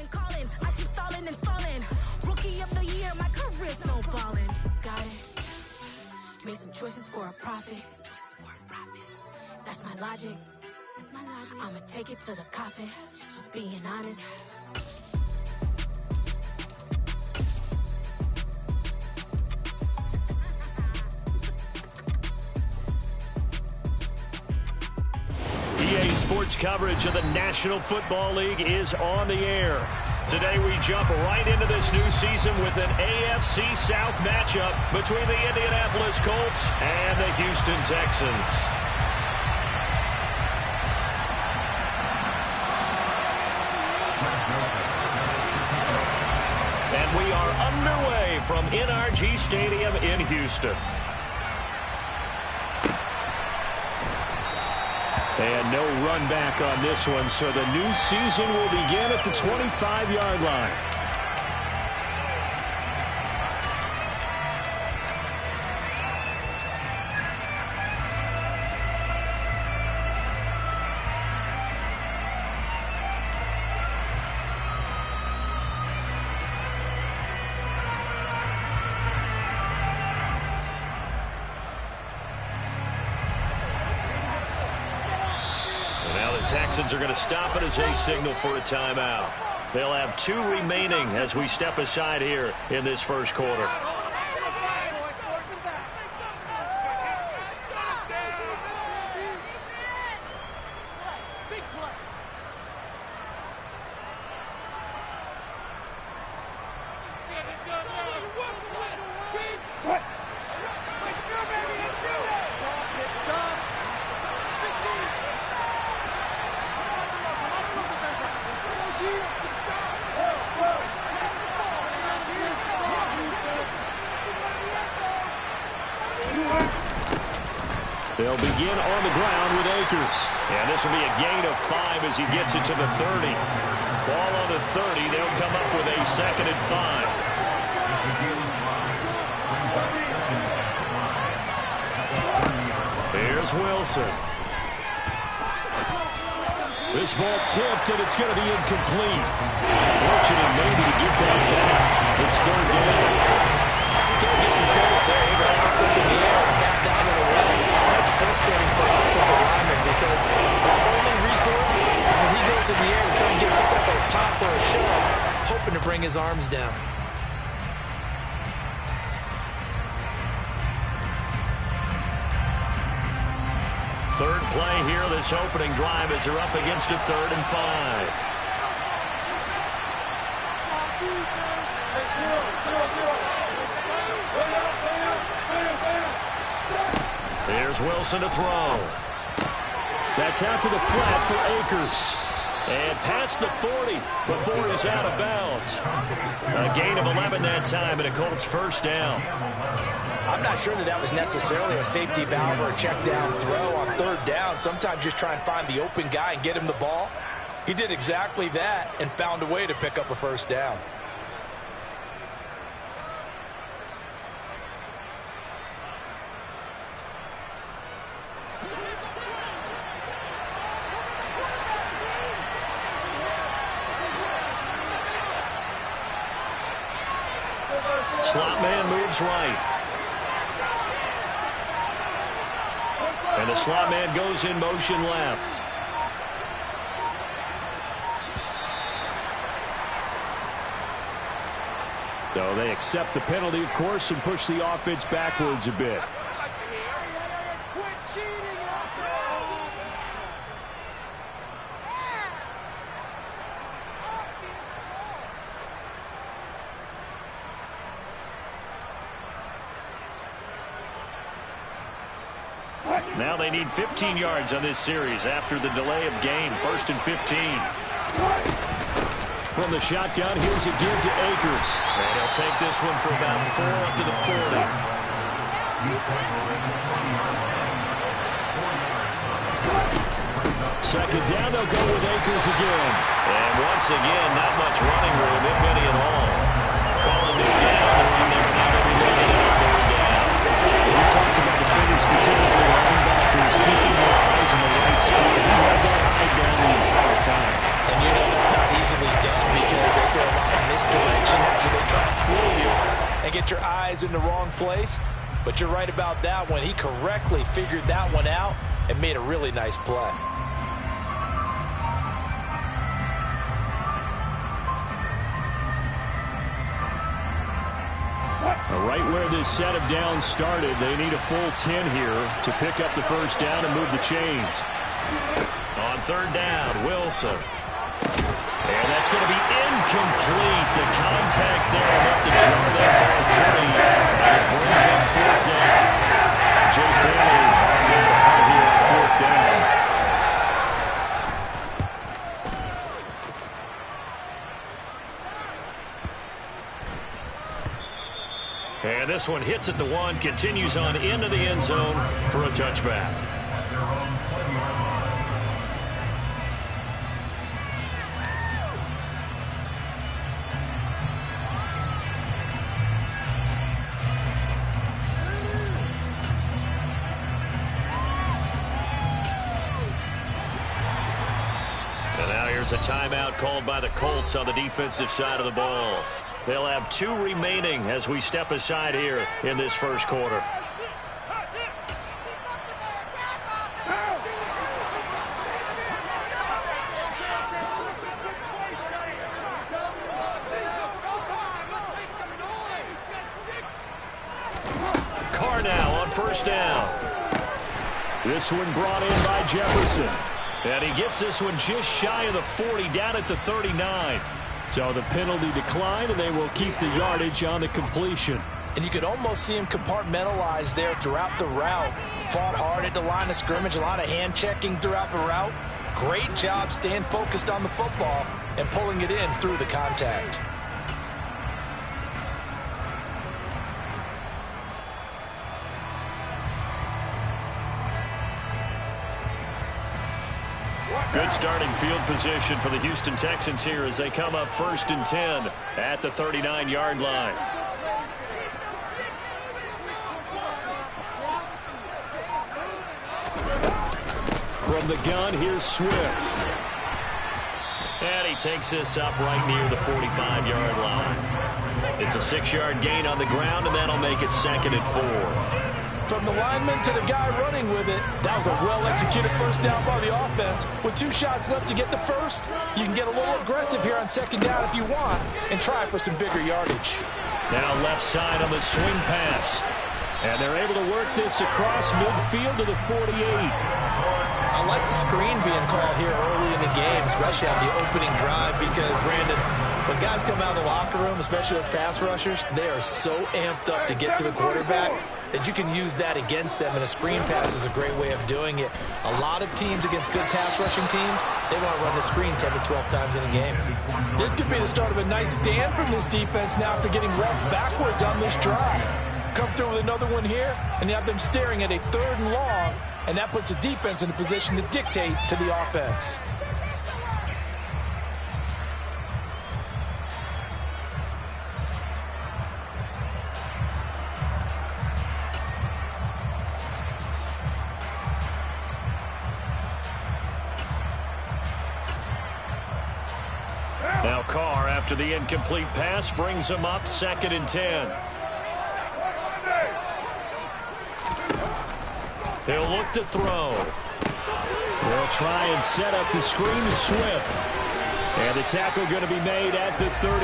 and calling. I keep stalling and stalling. Rookie of the year, my career snowballing. Got it. Made some choices for a profit. That's my logic. I'ma take it to the coffin. Just being honest. EA Sports coverage of the National Football League is on the air. Today we jump right into this new season with an AFC South matchup between the Indianapolis Colts and the Houston Texans. And we are underway from NRG Stadium in Houston. And no run back on this one, so the new season will begin at the 25-yard line. Texans are going to stop it as they signal for a timeout. They'll have 2 remaining as we step aside here in this first quarter. They'll begin on the ground with Akers. And this will be a gain of 5 as he gets it to the 30. Ball on the 30. They'll come up with a 2nd and 5. Here's Wilson. This ball tipped, and it's going to be incomplete. Fortunate maybe to get that back. It's 3rd down. Don't get some credit there. He got hopped up in the air and back down and away. That's frustrating for an offensive lineman because the only recourse is when he goes in the air to try and get some type of pop or a shove, hoping to bring his arms down. Third play here, this opening drive as they're up against a 3rd and 5. Here's Wilson to throw. That's out to the flat for Akers. And past the 40 before he's out of bounds. A gain of 11 that time and a Colts 1st down. I'm not sure that was necessarily a safety valve or a check down throw on 3rd down. Sometimes just try and find the open guy and get him the ball. He did exactly that and found a way to pick up a 1st down. Slot man moves right. And the slot man goes in motion left. So they accept the penalty, of course, and push the offense backwards a bit. Now they need 15 yards on this series after the delay of game. 1st and 15. From the shotgun, here's a give to Akers. And he'll take this one for about 4 up to the 40. Second down, they'll go with Akers again. And once again, not much running room, if any at all. Calling it down, and they're not even looking at a 3rd down. We talked about the figure specifically, linebackers keeping their eyes in the right spot. He had that eye down the entire time. And you know that's not easily done because eyes in the wrong place. But you're right about that one. He correctly figured that one out and made a really nice play. Right where this set of downs started, they need a full 10 here to pick up the first down and move the chains. On third down, Wilson. And that's going to be incomplete. The contact there enough to jar that ball free. And it brings up fourth down. Jake Bailey on that punt here on fourth down. And this one hits at the 1, continues on into the end zone for a touchback. And now here's a timeout called by the Colts on the defensive side of the ball. They'll have 2 remaining as we step aside here in this first quarter. Carr now on first down. This one brought in by Jefferson. And he gets this one just shy of the 40, down at the 39. So the penalty declined, and they will keep the yardage on the completion. And you could almost see him compartmentalize there throughout the route. Fought hard at the line of scrimmage, a lot of hand checking throughout the route. Great job staying focused on the football and pulling it in through the contact. Good starting field position for the Houston Texans here as they come up 1st and 10 at the 39-yard line. From the gun, here's Swift. And he takes this up right near the 45-yard line. It's a 6-yard gain on the ground, and that'll make it 2nd and 4. From the lineman to the guy running with it, that was a well-executed first down by the offense. With 2 shots left to get the first, you can get a little aggressive here on 2nd down if you want and try for some bigger yardage. Now left side on the swing pass. And they're able to work this across midfield to the 48. I like the screen being called here early in the game, especially on the opening drive, because, Brandon, when guys come out of the locker room, especially those pass rushers, they are so amped up to get to the quarterback that you can use that against them, and a screen pass is a great way of doing it. A lot of teams against good pass rushing teams, they want to run the screen 10 to 12 times in a game. This could be the start of a nice stand from this defense now after getting roughed backwards on this drive. Come through with another one here, and you have them staring at a 3rd and long, and that puts the defense in a position to dictate to the offense. Now Carr, after the incomplete pass, brings him up 2nd and 10. He'll look to throw. They'll try and set up the screen to Swift. And the tackle going to be made at the 38.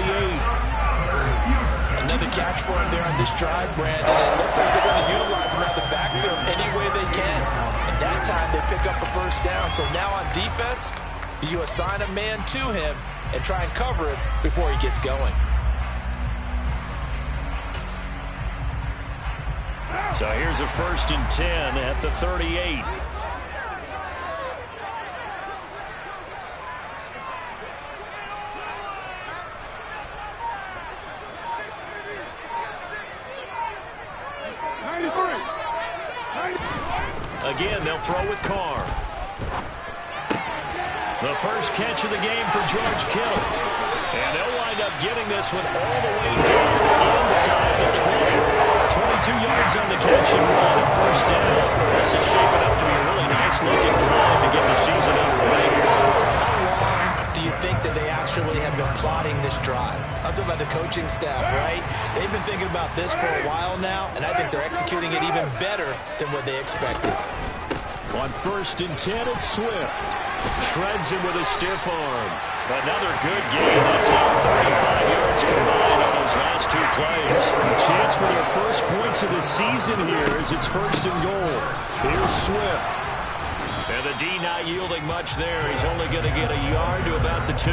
Another catch for him there on this drive, Brandon. It looks like they're going to utilize him out the backfield any way they can. And that time they pick up a first down. So now on defense, you assign a man to him and try and cover it before he gets going. So here's a 1st and 10 at the 38. Again, they'll throw with Carr. The first catch of the game for George Kittle. And they'll wind up getting this one all the way down inside the 20. 22 yards on the catch and 1 first down. This is shaping up to be a really nice-looking drive to get the season underway. How long do you think that they actually have been plotting this drive? Up to about the coaching staff, right? They've been thinking about this for a while now, and I think they're executing it even better than what they expected. On 1st and 10, it's Swift. Shreds him with a stiff arm. Another good game. That's now 35 yards combined on those last 2 plays. A chance for their first points of the season here as it's 1st and goal. Here's Swift. And the D not yielding much there. He's only going to get a yard to about the 2.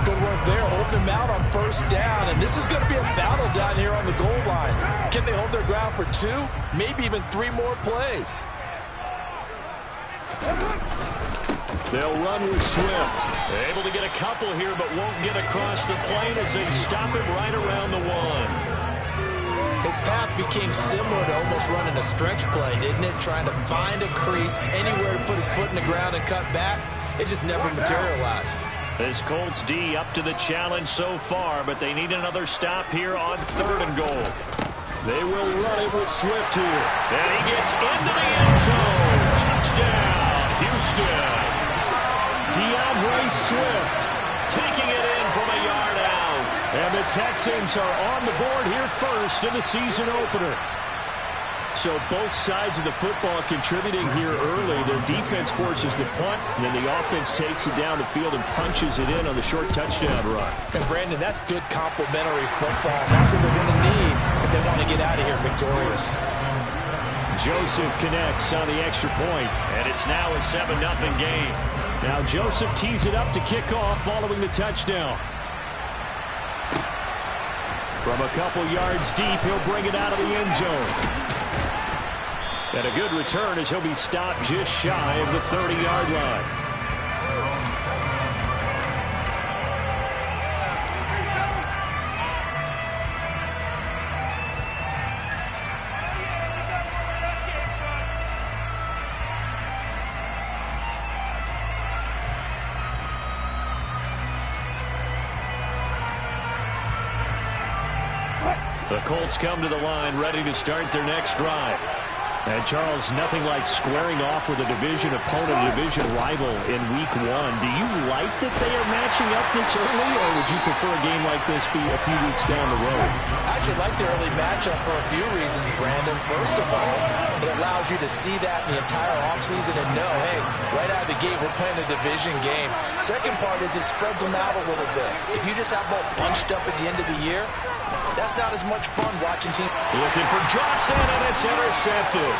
Good work there, holding them out on 1st down. And this is going to be a battle down here on the goal line. Can they hold their ground for 2? Maybe even 3 more plays. They'll run with Swift. Able to get a couple here, but won't get across the plane as they stop him right around the 1. His path became similar to almost running a stretch play, didn't it? Trying to find a crease, anywhere to put his foot in the ground and cut back. It just never materialized. This Colts D up to the challenge so far, but they need another stop here on 3rd and goal. They will run it with Swift here. And he gets into the end zone. Touchdown, Houston. DeAndre Swift taking it in from a yard out. And the Texans are on the board here first in the season opener. So both sides of the football contributing here early. Their defense forces the punt, and then the offense takes it down the field and punches it in on the short touchdown run. And, Brandon, that's good complementary football. That's what they're going to need if they want to get out of here victorious. Joseph connects on the extra point, and it's now a 7-0 game. Now Joseph tees it up to kick off following the touchdown. From a couple yards deep, he'll bring it out of the end zone. And a good return as he'll be stopped just shy of the 30-yard line. The Colts come to the line ready to start their next drive. And, Charles, nothing like squaring off with a division opponent, a division rival in Week 1. Do you like that they are matching up this early, or would you prefer a game like this be a few weeks down the road? I actually like the early matchup for a few reasons, Brandon. First of all, it allows you to see that in the entire offseason and know, hey, right out of the gate, we're playing a division game. Second part is it spreads them out a little bit. If you just have both bunched up at the end of the year, that's not as much fun watching teams. Looking for Johnson, and it's intercepted.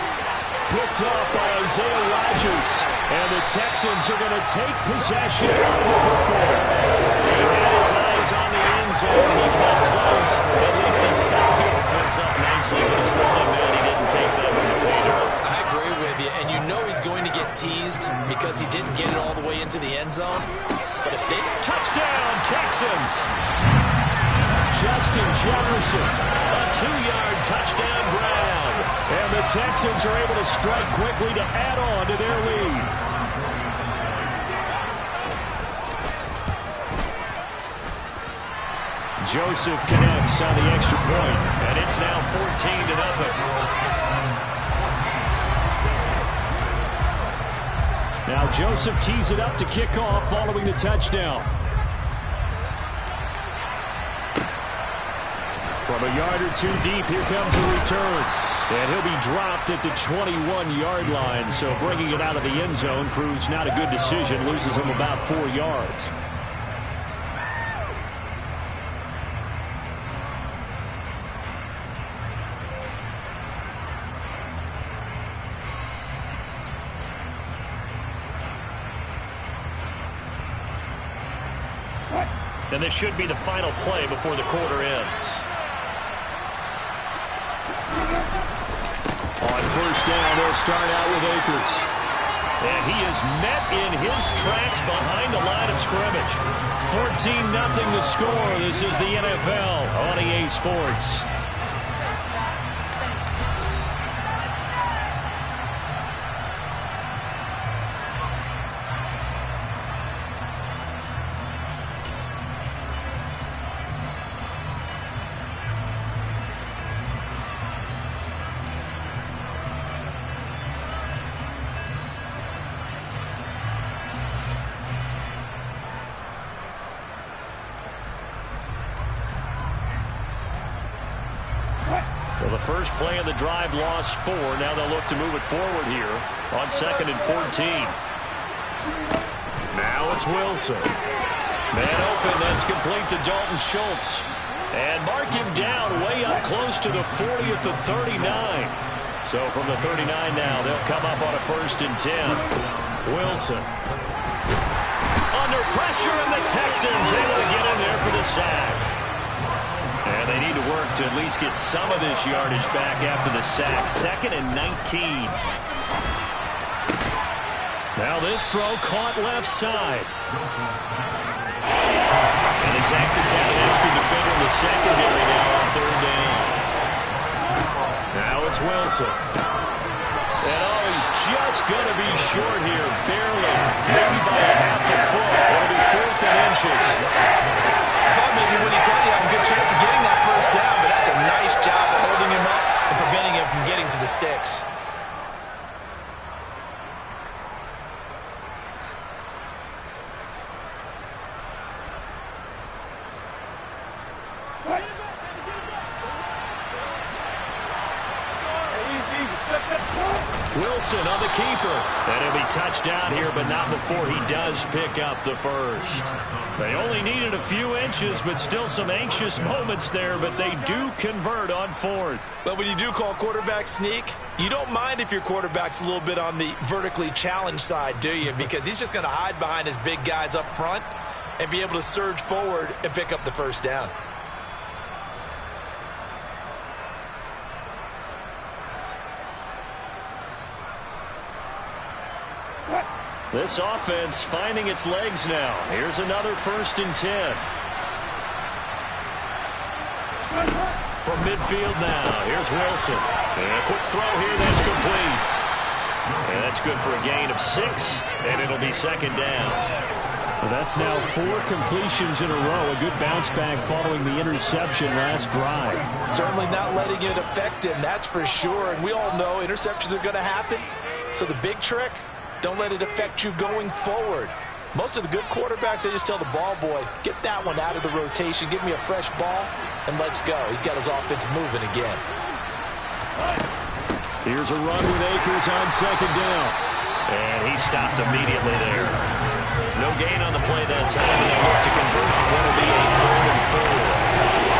Picked up by Isaiah Rodgers. And the Texans are going to take possession of the football. He had his eyes on the end zone. He got close. At least he stepped the offense up nicely, but his bowling man, he didn't take that one to pay dirt. I agree with you, and you know he's going to get teased because he didn't get it all the way into the end zone. But if they... Touchdown, Texans! Justin Jefferson, a 2-yard touchdown grab. And the Texans are able to strike quickly to add on to their lead. Joseph connects on the extra point, and it's now 14-0. Now Joseph tees it up to kick off following the touchdown. From a yard or 2 deep, here comes a return. And he'll be dropped at the 21-yard line. So bringing it out of the end zone proves not a good decision. Loses him about 4 yards. And this should be the final play before the quarter ends. On first down, they'll start out with Akers. And he is met in his tracks behind the line of scrimmage. 14-0 the score. This is the NFL on EA Sports. first play of the drive lost 4. Now they'll look to move it forward here on 2nd and 14. Now it's Wilson. Man open, that's complete to Dalton Schultz. And mark him down way up close to the 40 at the 39. So from the 39 now, they'll come up on a 1st and 10. Wilson. Under pressure, and the Texans able to get in there for the sack. And they need to work to at least get some of this yardage back after the sack. 2nd and 19. Now this throw caught left side. And the Texans have an extra defender in the secondary now on 3rd down. Now it's Wilson. And he's just going to be short here, barely, maybe by a half a foot. It'll be 4th and inches. I thought maybe when he thought he'd have a good chance of getting that first down, but that's a nice job of holding him up and preventing him from getting to the sticks. Wilson on the keeper. And he'll be touched down here, but not before he does pick up the first. They only needed a few inches, but still some anxious moments there, but they do convert on 4th. But when you do call quarterback sneak, you don't mind if your quarterback's a little bit on the vertically challenged side, do you? Because he's just going to hide behind his big guys up front and be able to surge forward and pick up the first down. This offense finding its legs now. Here's another 1st and 10. From midfield now, here's Wilson. And a quick throw here, that's complete. And that's good for a gain of 6, and it'll be 2nd down. Well, that's now 4 completions in a row. A good bounce back following the interception last drive. Certainly not letting it affect him, that's for sure. And we all know interceptions are going to happen. So the big trick, don't let it affect you going forward. Most of the good quarterbacks, they just tell the ball boy, get that one out of the rotation, give me a fresh ball, and let's go. He's got his offense moving again. Here's a run with Akers on 2nd down. And he stopped immediately there. No gain on the play that time, and they look to convert on what will be a 3rd and 4.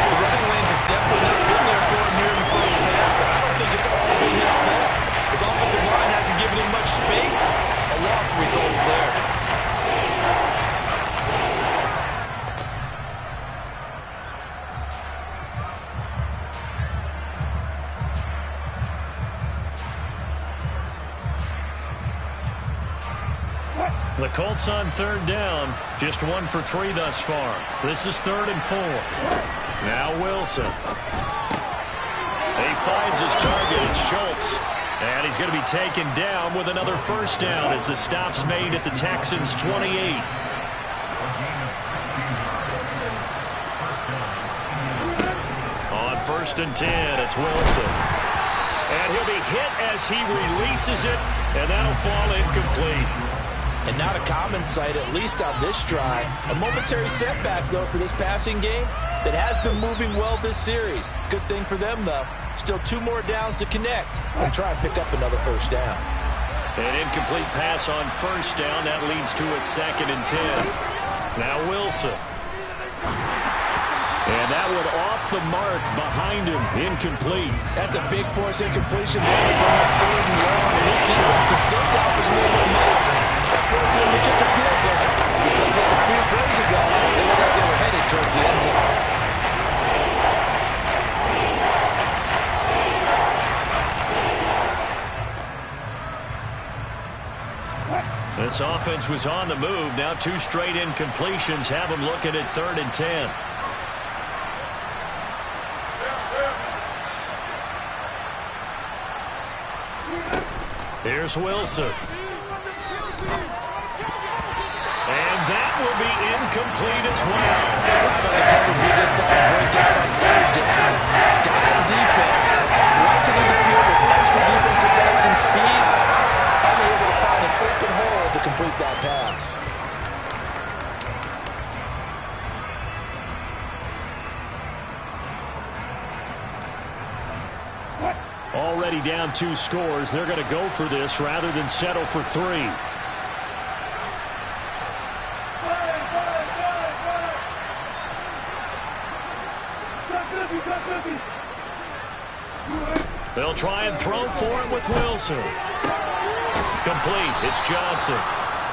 The running lanes have definitely not been there for him here in the first half, but I don't think it's all been his fault. His offensive line hasn't given him much space. A loss results there. The Colts on 3rd down. Just 1 for 3 thus far. This is 3rd and 4. Now Wilson. He finds his target. It's Schultz. And he's going to be taken down with another 1st down as the stop's made at the Texans' 28. On 1st and 10, it's Wilson. And he'll be hit as he releases it, and that'll fall incomplete. And not a common sight, at least on this drive. A momentary setback, though, for this passing game that has been moving well this series. Good thing for them, though. Still 2 more downs to connect and try and pick up another 1st down. An incomplete pass on 1st down. That leads to a 2nd and 10. Now Wilson. And that one off the mark behind him. Incomplete. That's a big force incompletion. They're going to bring up 3rd and 1, and this defense can still salvage a little momentum. That forced them to kick a field goal because just a few plays ago, they looked like they were headed towards the end zone. This offense was on the move. Now 2 straight incompletions have them looking at 3rd and 10. Here's Wilson. And that will be incomplete as well. Right on the coverage, we just saw a breakout on 3rd down. Dime defense. Blanketed the field with extra defensive backs and speed. Unable to find an open hole to complete that pass. already down 2 scores. They're going to go for this rather than settle for 3. They'll try and throw for it with Wilson. Complete. It's Johnson.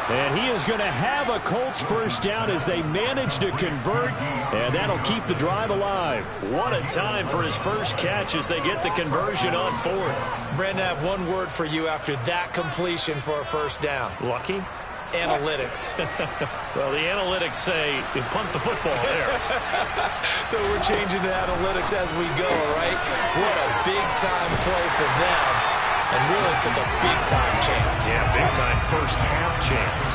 And he is going to have a Colts first down as they manage to convert, and that'll keep the drive alive. What a time for his first catch as they get the conversion on 4th. Brandon, I have one word for you after that completion for a first down. Lucky? Analytics. Well, the analytics say you punt the football there. So we're changing to analytics as we go, right? What a big-time play for them, and really took a big-time chance. Yeah, big-time first-half chance.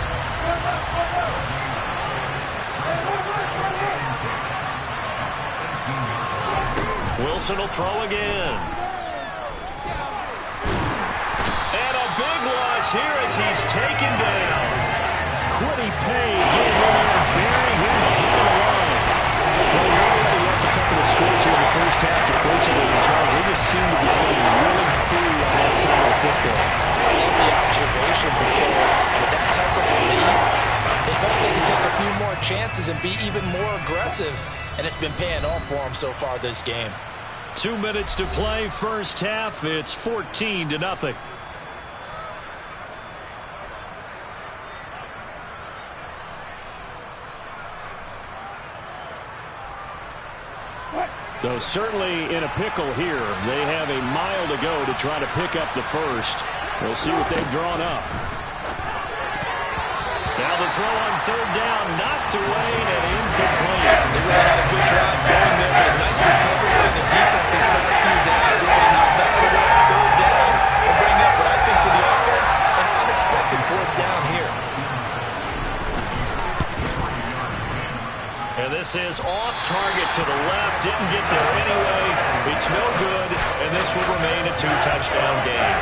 Wilson will throw again. And a big loss here as he's taken down. Kwity Paye getting in there and burying him behind the line. Well, you're already up a couple of scores here in the first half defensively, and Charles, they just seem to be playing really free on that side of the football. I love the observation because with that type of a lead, they felt they could take a few more chances and be even more aggressive, and it's been paying off for them so far this game. 2 minutes to play, first half. It's 14-0. Though certainly in a pickle here. They have a mile to go to try to pick up the first. We'll see what they've drawn up. Now the throw on 3rd down, knocked away and incomplete. They really had a good drive going there, but a nice recovery by the defense these past few downs. Able to knock that one away on 3rd down and bring up what I think for the offense, an unexpected 4th down here. And this is off target to the left. Didn't get there anyway. It's no good, and this will remain a 2-touchdown game.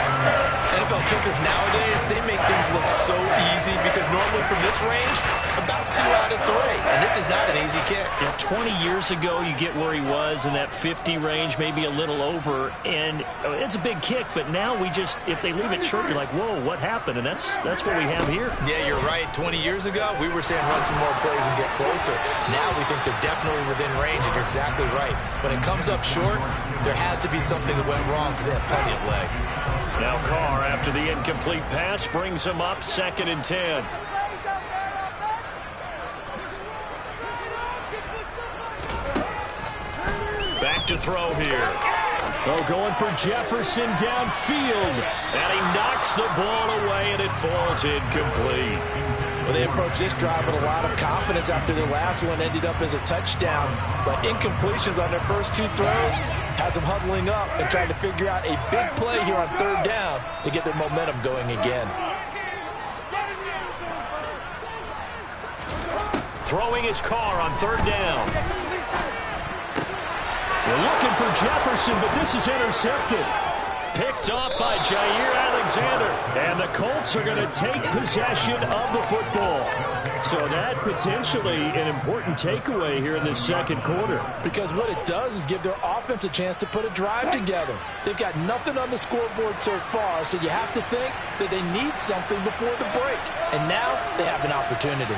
NFL kickers nowadays, they make things look so easy because normally from this range, about 2 out of 3. And this is not an easy kick. Yeah, 20 years ago, you get where he was in that 50 range, maybe a little over, and it's a big kick, but now we just, if they leave it short, you're like, whoa, what happened? And that's what we have here. Yeah, you're right. 20 years ago, we were saying run some more plays and get closer. Now we think they're definitely within range, and you're exactly right. When it comes up short, there has to be something that went wrong because they have plenty of leg. Now Carr, after the incomplete pass, brings him up 2nd and 10. Back to throw here. Oh, going for Jefferson downfield. And he knocks the ball away, and it falls incomplete. Well, they approached this drive with a lot of confidence after their last one ended up as a touchdown. But incompletions on their first 2 throws has them huddling up and trying to figure out a big play here on 3rd down to get their momentum going again. Throwing his Carr on 3rd down. They're looking for Jefferson, but this is intercepted. Picked off by Jair Alexander. And the Colts are going to take possession of the football. So that potentially an important takeaway here in this 2nd quarter. Because what it does is give their offense a chance to put a drive together. They've got nothing on the scoreboard so far, so you have to think that they need something before the break. And now they have an opportunity.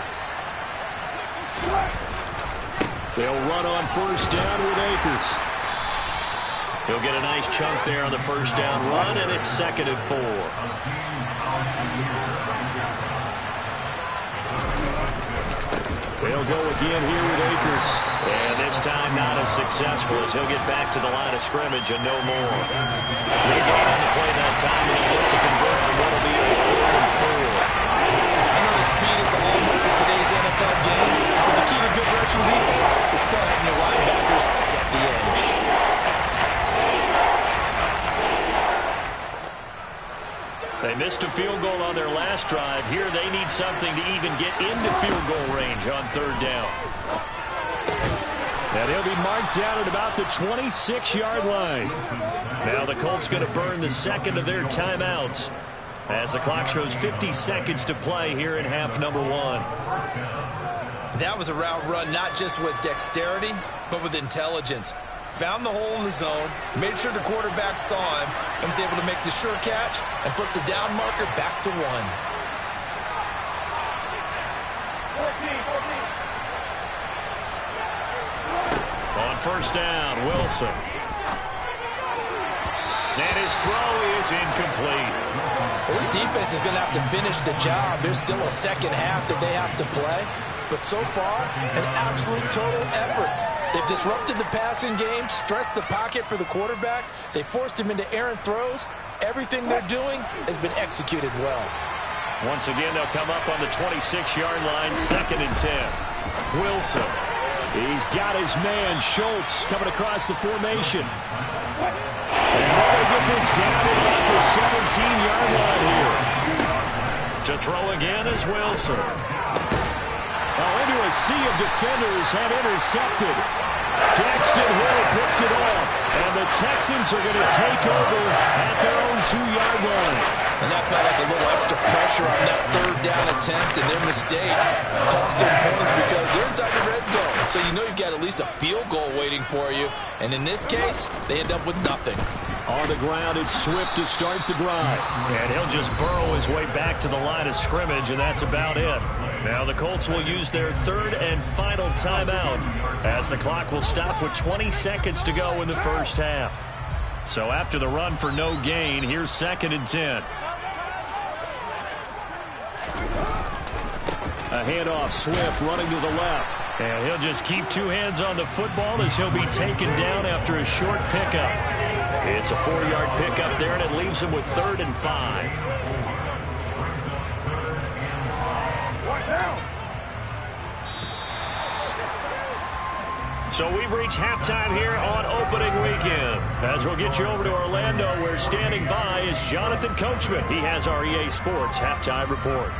They'll run on 1st down with Akers. He'll get a nice chunk there on the 1st down run, and it's 2nd and 4. They'll go again here with Akers. And this time not as successful as he'll get back to the line of scrimmage and no more. No gain on the play that time, and he'll look to convert on what will be a 4th and 4. I know the speed is the hallmark of today's NFL game, but the key to good rushing defense is still having your linebackers set the edge. They missed a field goal on their last drive. Here they need something to even get into field goal range on 3rd down. And he'll be marked down at about the 26-yard line. Now the Colts going to burn the 2nd of their timeouts as the clock shows 50 seconds to play here in half number 1. That was a route run not just with dexterity, but with intelligence. found the hole in the zone, made sure the quarterback saw him, and was able to make the sure catch and flip the down marker back to 1. On first down, Wilson. And his throw is incomplete. Well, this defense is going to have to finish the job. There's still a second half that they have to play. But so far, an absolute total effort. They've disrupted the passing game, stressed the pocket for the quarterback. They forced him into errant throws. Everything they're doing has been executed well. Once again, they'll come up on the 26-yard line, 2nd and 10. Wilson. He's got his man, Schultz, coming across the formation. And they'll get this down at about the 17-yard line here. To throw again is Wilson. Into a sea of defenders and intercepted. Daxton Hill picks it off. And the Texans are going to take over at their own 2-yard line. And that felt like a little extra pressure on that 3rd down attempt, and their mistake cost them points because they're inside the red zone. So you know you've got at least a field goal waiting for you. And in this case, they end up with nothing. On the ground, it's Swift to start the drive. And he'll just burrow his way back to the line of scrimmage, and that's about it. Now the Colts will use their 3rd and final timeout as the clock will stop with 20 seconds to go in the first half. So after the run for no gain, here's 2nd and 10. A handoff, Swift running to the left. And he'll just keep 2 hands on the football as he'll be taken down after a short pickup. It's a 4-yard pickup there, and it leaves him with 3rd and 5. So we've reached halftime here on opening weekend. As we'll get you over to Orlando, where standing by is Jonathan Coachman. He has our EA Sports halftime report.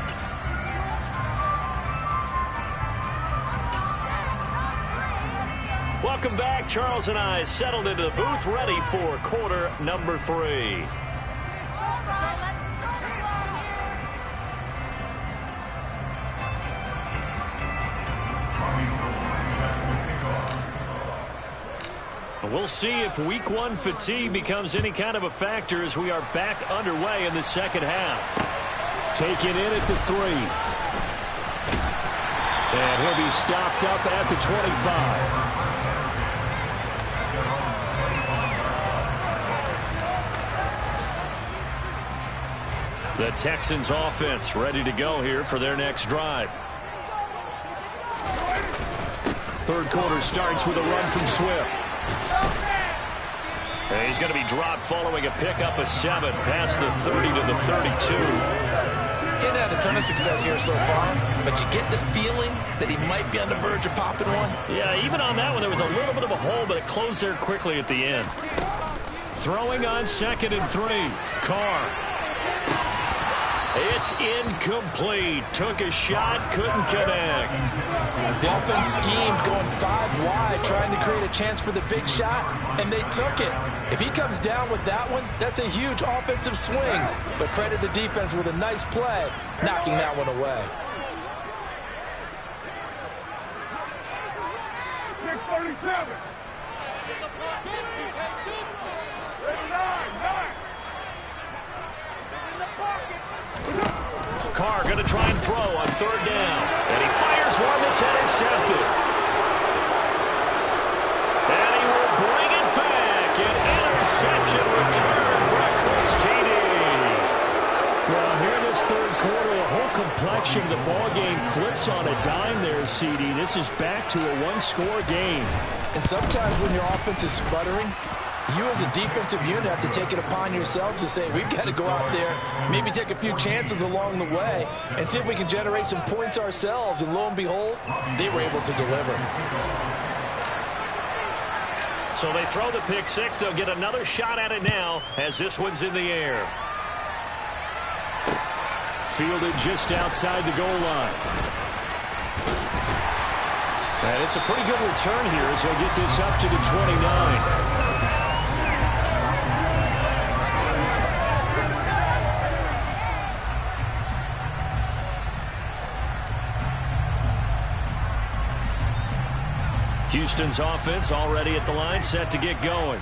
Welcome back. Charles and I settled into the booth, ready for quarter number 3. We'll see if week 1 fatigue becomes any kind of a factor as we are back underway in the second half. Taken in at the 3. And he'll be stopped up at the 25. The Texans offense ready to go here for their next drive. 3rd quarter starts with a run from Swift. And he's going to be dropped following a pickup of 7 past the 30 to the 32. He's had a ton of success here so far, but you get the feeling that he might be on the verge of popping one. Yeah, even on that one, there was a little bit of a hole, but it closed there quickly at the end. Throwing on 2nd and 3. Carr. It's incomplete. Took a shot, couldn't connect. The offense schemed going 5 wide, trying to create a chance for the big shot, and they took it. If he comes down with that one, that's a huge offensive swing. But credit the defense with a nice play, knocking that one away. 6:37. Carr going to try and throw on 3rd down. And he fires one that's intercepted. And he will bring it back. An interception return for a Colts TD. Well, here in this 3rd quarter, the whole complexion of the ball game flips on a dime there, CD. This is back to a 1-score game. And sometimes when your offense is sputtering, you as a defensive unit have to take it upon yourselves to say, we've got to go out there, maybe take a few chances along the way, and see if we can generate some points ourselves. And lo and behold, they were able to deliver. So they throw the pick 6. They'll get another shot at it now as this one's in the air. Fielded just outside the goal line. And it's a pretty good return here as they'll get this up to the 29. Houston's offense already at the line, set to get going.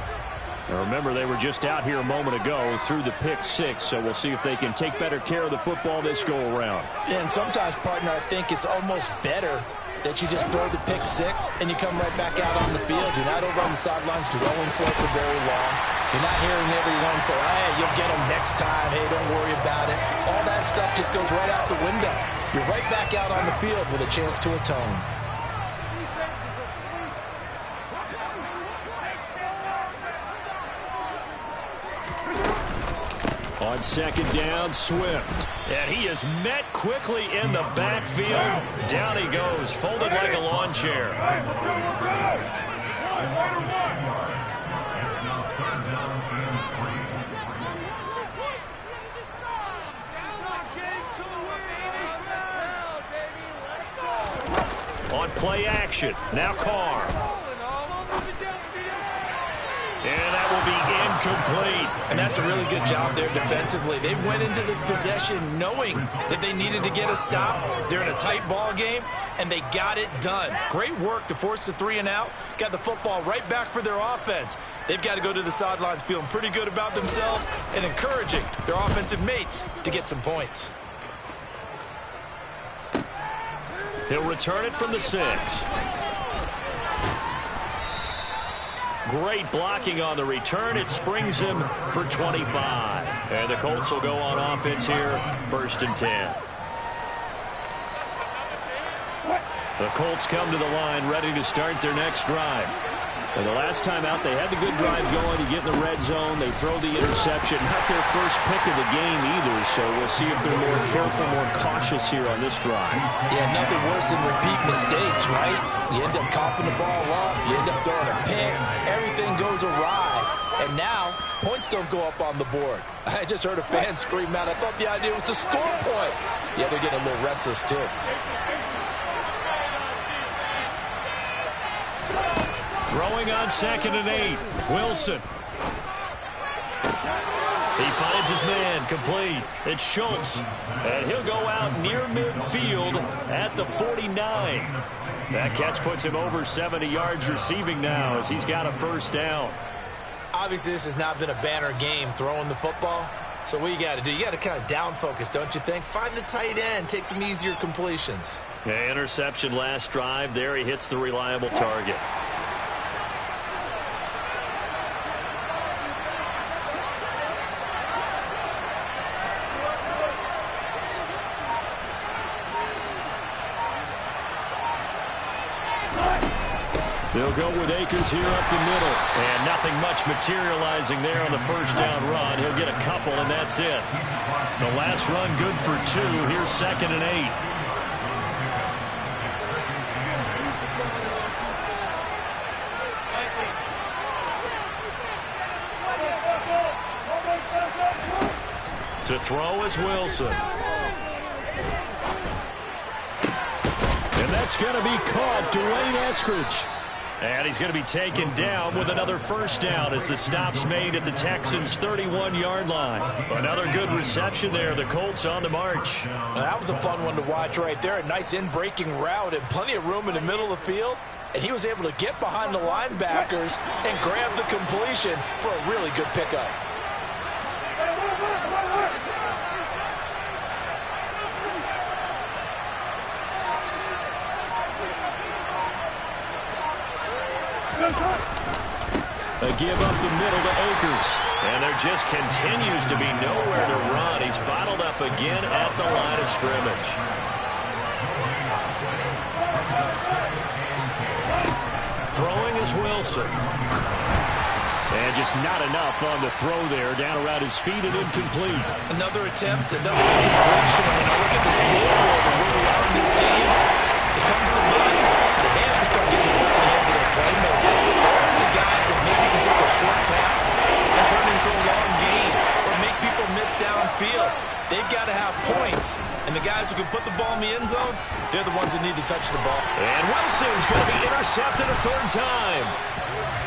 Now remember, they were just out here a moment ago through the pick six, so we'll see if they can take better care of the football this go-around. Yeah, and sometimes, partner, I think it's almost better that you just throw the pick six and you come right back out on the field. You're not over on the sidelines dwelling for it for very long. You're not hearing everyone say, hey, you'll get them next time. Hey, don't worry about it. All that stuff just goes right out the window. You're right back out on the field with a chance to atone. On second down, Swift. And he is met quickly in the backfield. Down he goes, folded like a lawn chair. On play action, now Carr. And that will be incomplete. And that's a really good job there defensively. They went into this possession knowing that they needed to get a stop. They're in a tight ball game, and they got it done. Great work to force the 3 and out. Got the football right back for their offense. They've got to go to the sidelines feeling pretty good about themselves and encouraging their offensive mates to get some points. He'll return it from the 6. Great blocking on the return. It springs him for 25. And the Colts will go on offense here, 1st and 10. The Colts come to the line ready to start their next drive. And the last time out, they had the good drive going. You get in the red zone. They throw the interception. Not their first pick of the game either, so we'll see if they're more careful, more cautious here on this drive. Yeah, nothing worse than repeat mistakes, right? You end up coughing the ball up. You end up throwing a pick. Everything goes awry. And now, points don't go up on the board. I just heard a fan scream out. I thought the idea was to score points. Yeah, they're getting a little restless, too. Throwing on 2nd and 8. Wilson. He finds his man, complete. It's Schultz. And he'll go out near midfield at the 49. That catch puts him over 70 yards receiving now as he's got a 1st down. Obviously, this has not been a banner game throwing the football. So what you got to do, you got to kind of down focus, don't you think? Find the tight end, take some easier completions. Yeah, interception last drive. There he hits the reliable target. They'll go with Akers here up the middle. And nothing much materializing there on the 1st down run. He'll get a couple, and that's it. The last run good for 2. Here's 2nd and 8. To throw is Wilson. And that's going to be caught. Dwayne Eskridge. And he's going to be taken down with another 1st down as the stop's made at the Texans' 31-yard line. Another good reception there. The Colts on the march. Now, that was a fun one to watch right there. A nice in-breaking route and plenty of room in the middle of the field. And he was able to get behind the linebackers and grab the completion for a really good pickup. A give up the middle to Akers. And there just continues to be nowhere to run. He's bottled up again at the line of scrimmage. Throwing is Wilson. And just not enough on the throw there. Down around his feet and incomplete. Another attempt, another incompletion. I mean, I look at the scoreboard and where we are in this game. It comes to mind that they have to start getting the ball in the hands of their playmakers. Throw it to the guys that maybe can take a short pass and turn into a long gain or make people miss downfield. They've got to have points. And the guys who can put the ball in the end zone, they're the ones that need to touch the ball. And Wilson's going to be intercepted a 3rd time.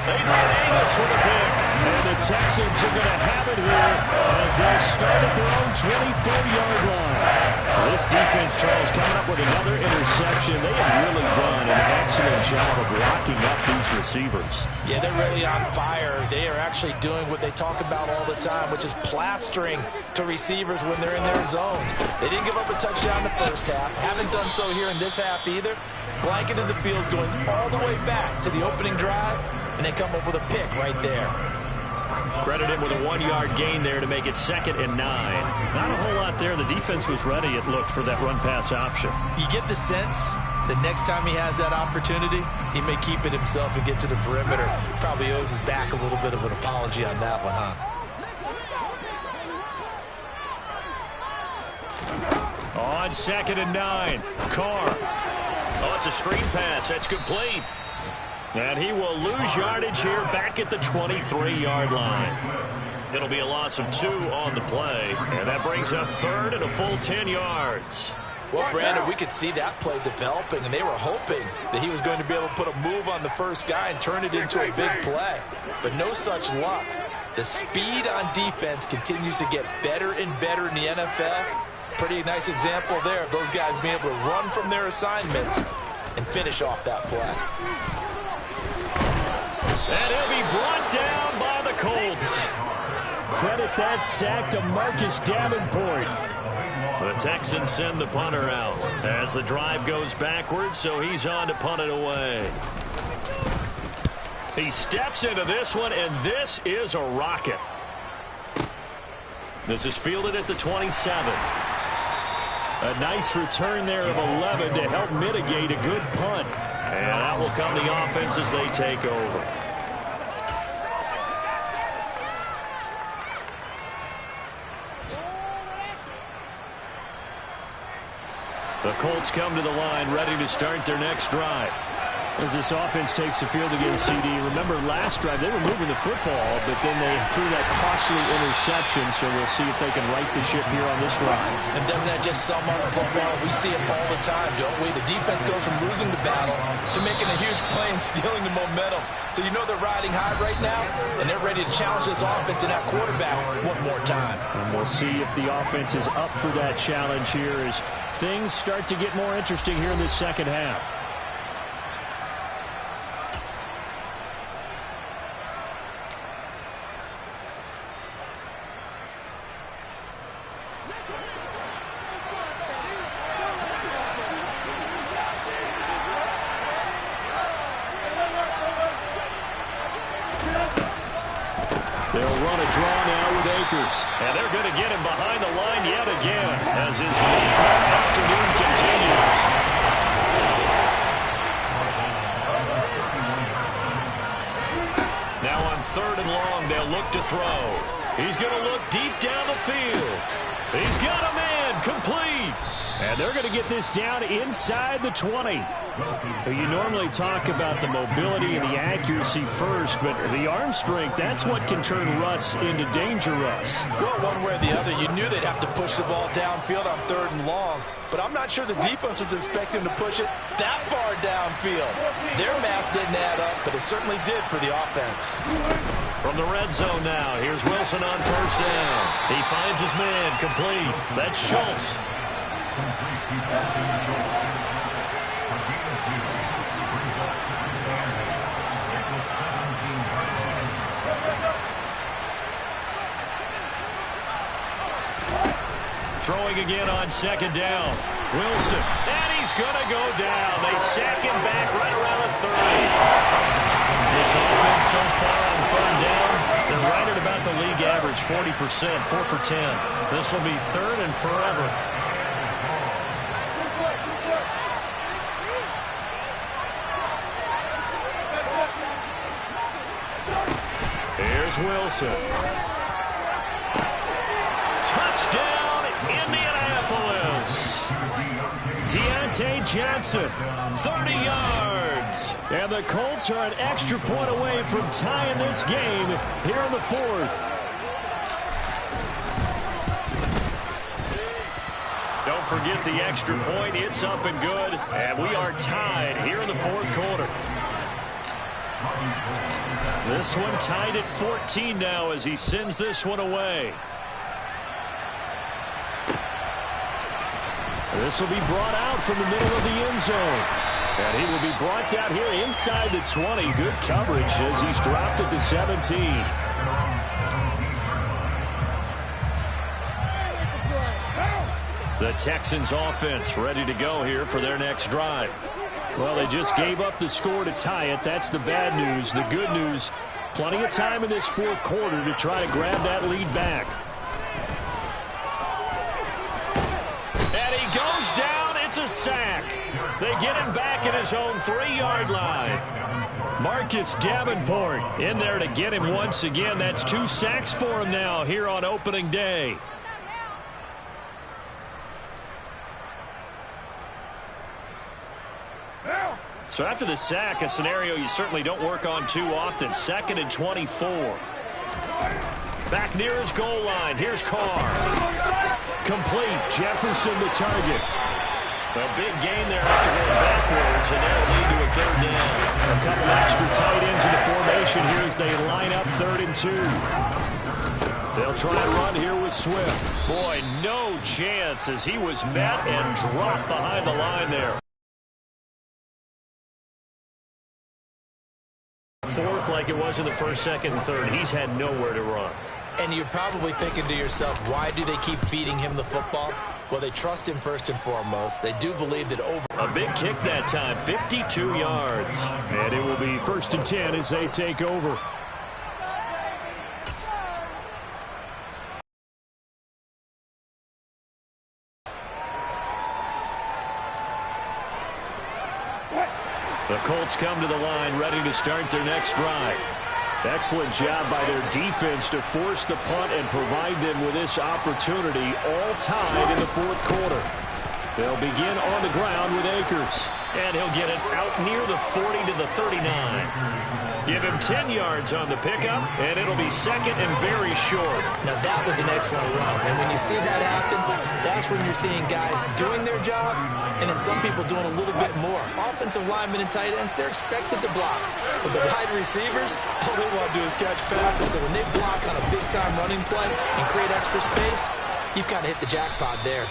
Adrian Amos with a pick. And the Texans are going to have it here as they start at their own 24-yard line. This defense, Charles, coming up with another interception. They have really done an excellent job of locking up these receivers. Yeah, they're really on fire. They are actually doing what they talk about all the time, which is plastering to receivers when they're in their zones. They didn't give up a touchdown in the first half. Haven't done so here in this half either. Blanketed the field going all the way back to the opening drive, and they come up with a pick right there. Credit him with a 1-yard gain there to make it 2nd and 9. Not a whole lot there. The defense was ready, it looked, for that run-pass option. You get the sense that next time he has that opportunity, he may keep it himself and get to the perimeter. Probably owes his back a little bit of an apology on that one, huh? On 2nd and 9, Carr. Oh, it's a screen pass. That's complete. And he will lose yardage here back at the 23-yard line. It'll be a loss of 2 on the play. And that brings up 3rd and a full 10 yards. Well, Brandon, we could see that play developing, and they were hoping that he was going to be able to put a move on the first guy and turn it into a big play. But no such luck. The speed on defense continues to get better and better in the NFL. Pretty nice example there of those guys being able to run from their assignments and finish off that play. And he'll be brought down by the Colts. Credit that sack to Marcus Davenport. The Texans send the punter out as the drive goes backwards, so he's on to punt it away. He steps into this one, and this is a rocket. This is fielded at the 27. A nice return there of 11 to help mitigate a good punt. And that will come the offense as they take over. The Colts come to the line, ready to start their next drive. As this offense takes the field against CD, remember last drive they were moving the football, but then they threw that costly interception, so we'll see if they can right the ship here on this drive. And doesn't that just sum up football? We see it all the time, don't we? The defense goes from losing the battle to making a huge play and stealing the momentum. So you know they're riding high right now, and they're ready to challenge this offense and that quarterback one more time. And we'll see if the offense is up for that challenge here as things start to get more interesting here in this second half. They'll run a draw now with Akers. And they're going to get him behind the line yet again as his afternoon continues. Now on 3rd and long, they'll look to throw. He's going to look deep down the field. He's got a man complete. And they're going to get this down inside the 20. You normally talk about the mobility and the accuracy first, but the arm strength, that's what can turn Russ into danger Russ. Well, one way or the other, you knew they'd have to push the ball downfield on 3rd and long, but I'm not sure the defense was expecting to push it that far downfield. Their math didn't add up, but it certainly did for the offense. From the red zone now, here's Wilson on 1st down. He finds his man complete. That's Schultz. Throwing again on 2nd down. Wilson, and he's going to go down. They sack him back right around the 30. This offense so far on 3rd down, they're right at about the league average, 40%, 4 for 10. This will be 3rd and forever. Here's Wilson. Touchdown, Indianapolis. Deontay Johnson, 30 yards. And the Colts are an extra point away from tying this game here in the 4th. Don't forget the extra point. It's up and good. And we are tied here in the 4th quarter. This one tied at 14 now as he sends this one away. This will be brought out from the middle of the end zone. And he will be brought down here inside the 20. Good coverage as he's dropped at the 17. The Texans offense ready to go here for their next drive. Well, they just gave up the score to tie it. That's the bad news. The good news, plenty of time in this fourth quarter to try to grab that lead back. And he goes down. It's a sack. They get him back at his own 3-yard line. Marcus Davenport in there to get him once again. That's 2 sacks for him now here on opening day. So after the sack, a scenario you certainly don't work on too often. 2nd and 24. Back near his goal line. Here's Carr. Complete. Jefferson the target. A big gain there after going backwards, and that'll lead to a 3rd down. A couple extra tight ends in the formation here as they line up 3rd and 2. They'll try and run here with Swift. Boy, no chance as he was met and dropped behind the line there. 4th like it was in the 1st, 2nd, and 3rd. He's had nowhere to run. And you're probably thinking to yourself, why do they keep feeding him the football? Well, they trust him first and foremost. They do believe that over... A big kick that time, 52 yards. And it will be 1st and 10 as they take over. The Colts come to the line ready to start their next drive. Excellent job by their defense to force the punt and provide them with this opportunity, all tied in the 4th quarter. They'll begin on the ground with Akers. And he'll get it out near the 40 to the 39. Give him 10 yards on the pickup, and it'll be 2nd and very short. Now, that was an excellent run. And when you see that happen, that's when you're seeing guys doing their job, and then some people doing a little bit more. Offensive linemen and tight ends, they're expected to block. But the wide receivers, all they want to do is catch passes. So when they block on a big-time running play and create extra space, you've kind of hit the jackpot there.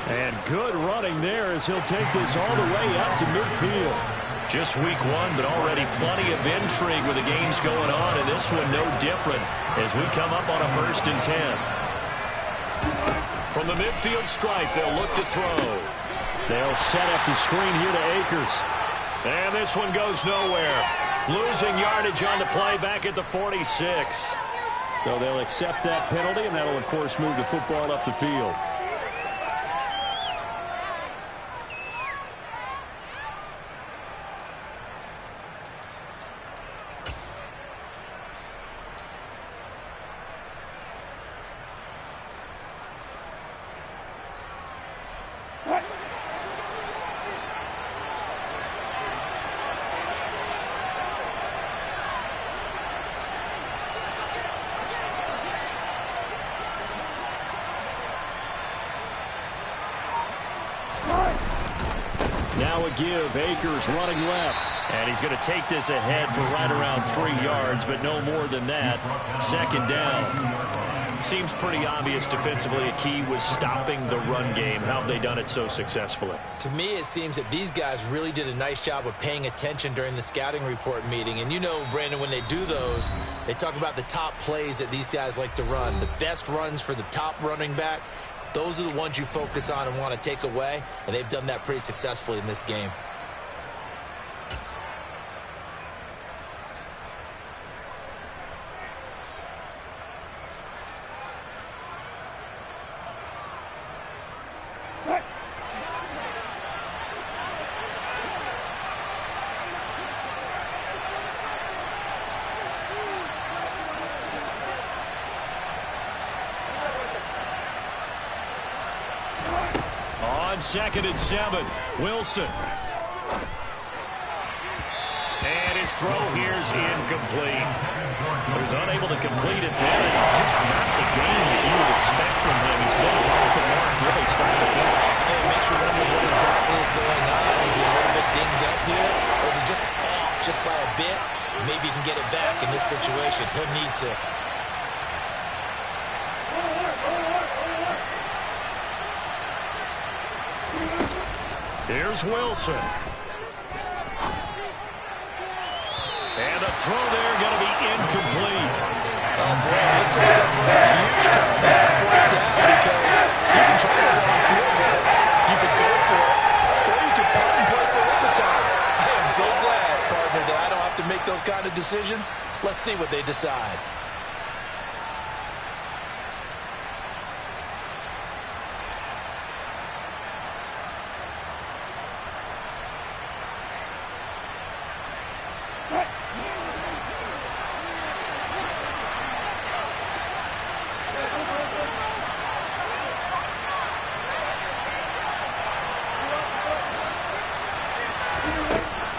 And good running there as he'll take this all the way up to midfield. Just week 1, but already plenty of intrigue with the games going on, and this one no different as we come up on a 1st and 10. From the midfield stripe, they'll look to throw. They'll set up the screen here to Akers. And this one goes nowhere. Losing yardage on the play back at the 46. So they'll accept that penalty, and that'll, of course, move the football up the field. Now a give. Akers running left. And he's going to take this ahead for right around 3 yards, but no more than that. 2nd down. Seems pretty obvious defensively a key was stopping the run game. How have they done it so successfully? To me, it seems that these guys really did a nice job of paying attention during the scouting report meeting. And you know, Brandon, when they do those, they talk about the top plays that these guys like to run. The best runs for the top running back. Those are the ones you focus on and want to take away, and they've done that pretty successfully in this game. On 2nd and 7, Wilson. And his throw here's incomplete. He was unable to complete it then. Just not the game that you would expect from him. He's been off the mark really start to finish. And it makes you wonder what exactly is going on. Is he a little bit dinged up here? Or is he just off just by a bit? Maybe he can get it back in this situation. He'll need to. Here's Wilson. And the throw there going to be incomplete. Oh, boy, this sets up for a huge comeback fourth down because you can try to run a field goal. You could go for it, or you could punt and play for overtime. I am so glad, partner, that I don't have to make those kind of decisions. Let's see what they decide.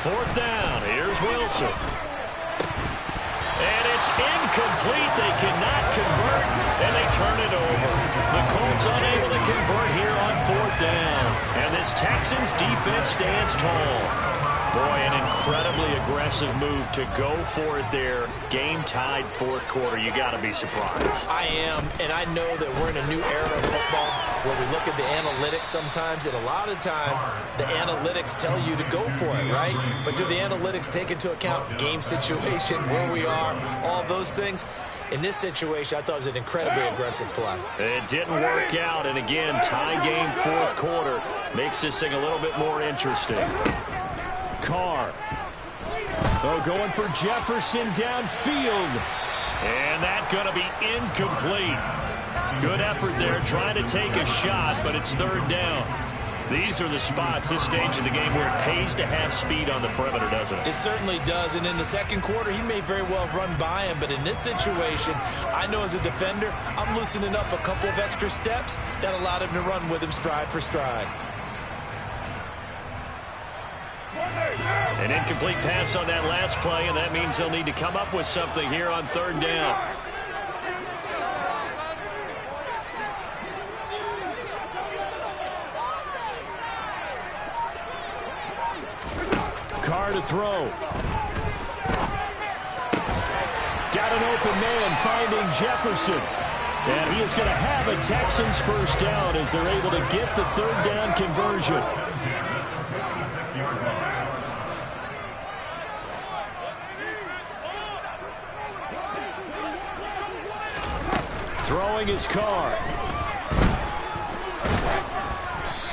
Fourth down. Here's Wilson. And it's incomplete. They cannot convert, and they turn it over. The Colts unable to convert here on fourth down. And this Texans defense stands tall. Boy, an incredibly aggressive move to go for it there. Game-tied fourth quarter. You got to be surprised. I am, and I know that we're in a new era of football where we look at the analytics sometimes, and a lot of time the analytics tell you to go for it, right? But do the analytics take into account game situation, where we are, all those things? In this situation, I thought it was an incredibly aggressive play. It didn't work out, and again, tie game fourth quarter makes this thing a little bit more interesting. Carr. Oh, going for Jefferson downfield. And that going to be incomplete. Good effort there, trying to take a shot, but it's third down. These are the spots, this stage of the game, where it pays to have speed on the perimeter, doesn't it? It certainly does, and in the second quarter, he may very well run by him, but in this situation, I know as a defender, I'm loosening up a couple of extra steps that allowed him to run with him stride for stride. An incomplete pass on that last play, and that means they'll need to come up with something here on third down. Carr to throw. Got an open man finding Jefferson. And he is going to have a Texans first down as they're able to get the third down conversion. Throwing his Carr.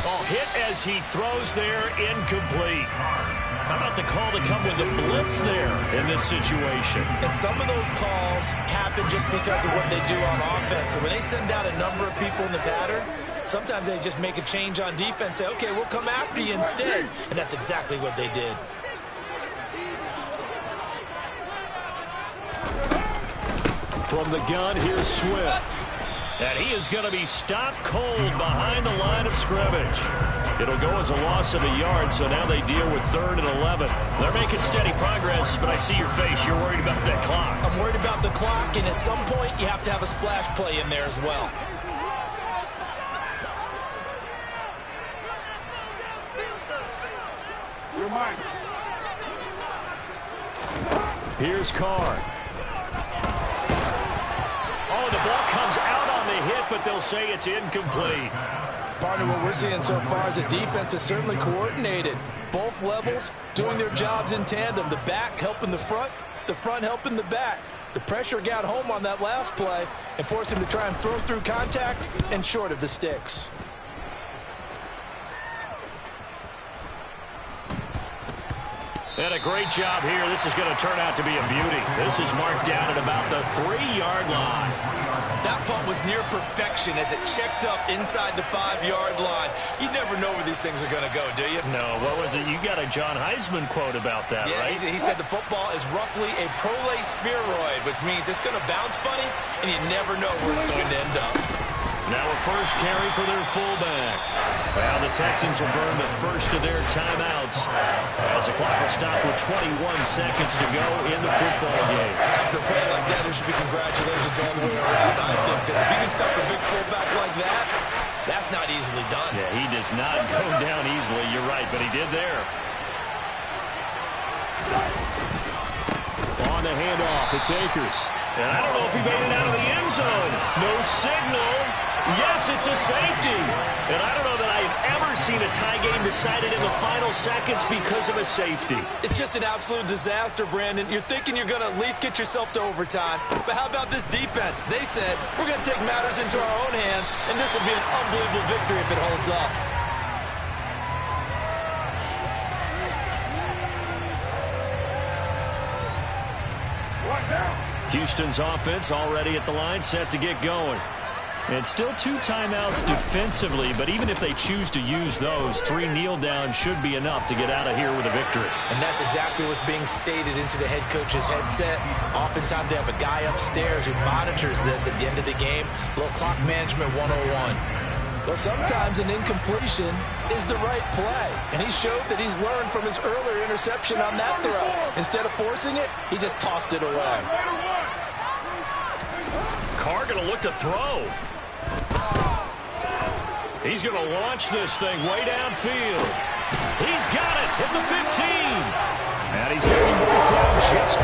Oh, hit as he throws there, incomplete. How about the call to come with the blitz there in this situation? And some of those calls happen just because of what they do on offense. So when they send out a number of people in the pattern, sometimes they just make a change on defense, say, okay, we'll come after you instead. And that's exactly what they did. From the gun, here's Swift. And he is going to be stopped cold behind the line of scrimmage. It'll go as a loss of a yard, so now they deal with 3rd and 11. They're making steady progress, but I see your face. You're worried about that clock. I'm worried about the clock, and at some point, you have to have a splash play in there as well. You're mine. Here's Carr. Oh, the ball comes out on the hit, but they'll say it's incomplete. Partner, what we're seeing so far is the defense is certainly coordinated. Both levels doing their jobs in tandem. The back helping the front helping the back. The pressure got home on that last play and forced him to try and throw through contact and short of the sticks. And a great job here. This is going to turn out to be a beauty. This is marked down at about the 3-yard line. That punt was near perfection as it checked up inside the 5-yard line. You never know where these things are going to go, do you? No, what was it? You got a John Heisman quote about that, right? Yeah, he said the football is roughly a prolate spheroid, which means it's going to bounce funny, and you never know where it's going to end up. Now a first carry for their fullback. Well, the Texans will burn the first of their timeouts as the clock will stop with 21 seconds to go in the football game. After a play like that, there should be congratulations all the way around, I think, because if you can stop a big fullback like that, that's not easily done. Yeah, he does not go down easily. You're right, but he did there. On the handoff, it's Akers. And I don't know if he made it out of the end zone. No signal. Yes, it's a safety. And I don't know that I've ever seen a tie game decided in the final seconds because of a safety. It's just an absolute disaster, Brandon. You're thinking you're going to at least get yourself to overtime. But how about this defense? They said, we're going to take matters into our own hands, and this will be an unbelievable victory if it holds up. Houston's offense already at the line, set to get going. And still 2 timeouts defensively, but even if they choose to use those, 3 kneel downs should be enough to get out of here with a victory. And that's exactly what's being stated into the head coach's headset. Oftentimes they have a guy upstairs who monitors this at the end of the game. Little clock management 101. Well, sometimes an incompletion is the right play. And he showed that he's learned from his earlier interception on that throw. Instead of forcing it, he just tossed it away. Carr going to look to throw. He's going to launch this thing way downfield. He's got it at the 15. And he's going to be brought down just